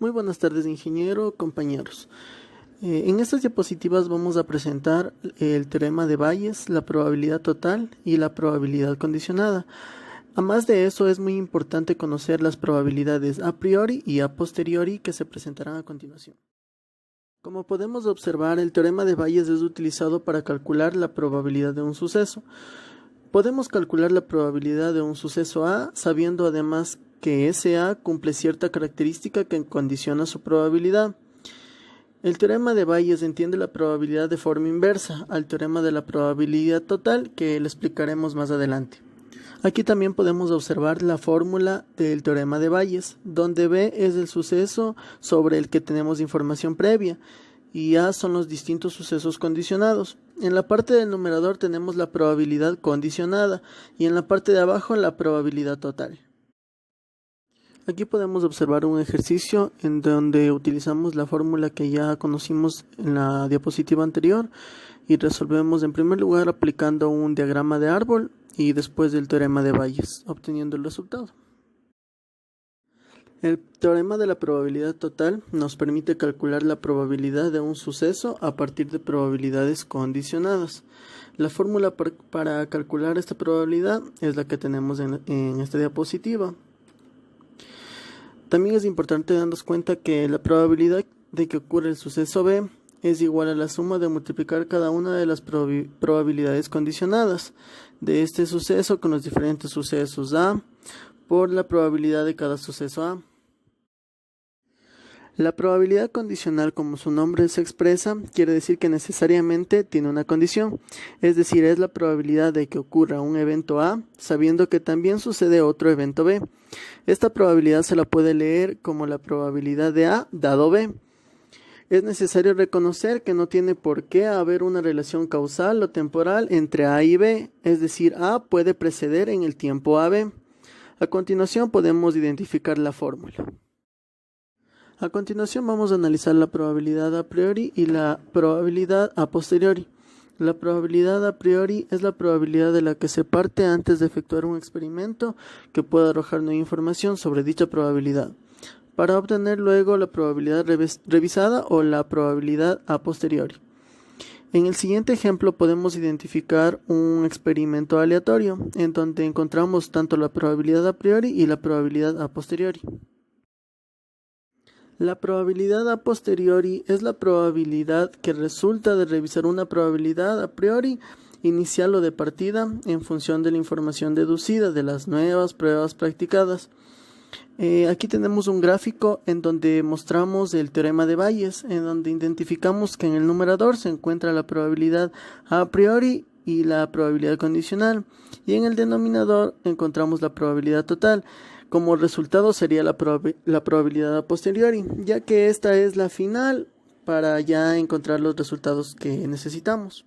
Muy buenas tardes, ingeniero, compañeros. En estas diapositivas vamos a presentar el teorema de Bayes, la probabilidad total y la probabilidad condicionada. Además de eso, es muy importante conocer las probabilidades a priori y a posteriori que se presentarán a continuación. Como podemos observar, el teorema de Bayes es utilizado para calcular la probabilidad de un suceso. Podemos calcular la probabilidad de un suceso A sabiendo además que ese A cumple cierta característica que condiciona su probabilidad. El teorema de Bayes entiende la probabilidad de forma inversa al teorema de la probabilidad total, que le explicaremos más adelante. Aquí también podemos observar la fórmula del teorema de Bayes, donde B es el suceso sobre el que tenemos información previa y A son los distintos sucesos condicionados. En la parte del numerador tenemos la probabilidad condicionada y en la parte de abajo la probabilidad total. Aquí podemos observar un ejercicio en donde utilizamos la fórmula que ya conocimos en la diapositiva anterior y resolvemos en primer lugar aplicando un diagrama de árbol y después el teorema de Bayes, obteniendo el resultado. El teorema de la probabilidad total nos permite calcular la probabilidad de un suceso a partir de probabilidades condicionadas. La fórmula para calcular esta probabilidad es la que tenemos en esta diapositiva. También es importante darnos cuenta que la probabilidad de que ocurra el suceso B es igual a la suma de multiplicar cada una de las probabilidades condicionadas de este suceso con los diferentes sucesos A por la probabilidad de cada suceso A. La probabilidad condicional, como su nombre se expresa, quiere decir que necesariamente tiene una condición, es decir, es la probabilidad de que ocurra un evento A, sabiendo que también sucede otro evento B. Esta probabilidad se la puede leer como la probabilidad de A dado B. Es necesario reconocer que no tiene por qué haber una relación causal o temporal entre A y B, es decir, A puede preceder en el tiempo a B. A continuación podemos identificar la fórmula. A continuación vamos a analizar la probabilidad a priori y la probabilidad a posteriori. La probabilidad a priori es la probabilidad de la que se parte antes de efectuar un experimento que pueda arrojarnos información sobre dicha probabilidad, para obtener luego la probabilidad revisada o la probabilidad a posteriori. En el siguiente ejemplo podemos identificar un experimento aleatorio, en donde encontramos tanto la probabilidad a priori y la probabilidad a posteriori. La probabilidad a posteriori es la probabilidad que resulta de revisar una probabilidad a priori inicial o de partida en función de la información deducida de las nuevas pruebas practicadas. Aquí tenemos un gráfico en donde mostramos el teorema de Bayes, en donde identificamos que en el numerador se encuentra la probabilidad a priori y la probabilidad condicional, y en el denominador encontramos la probabilidad total. Como resultado sería la probabilidad a posteriori, ya que esta es la final para ya encontrar los resultados que necesitamos.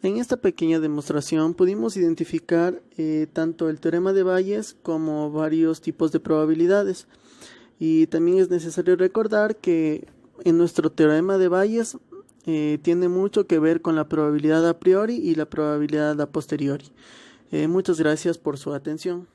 En esta pequeña demostración pudimos identificar tanto el teorema de Bayes como varios tipos de probabilidades. Y también es necesario recordar que en nuestro teorema de Bayes tiene mucho que ver con la probabilidad a priori y la probabilidad a posteriori. Muchas gracias por su atención.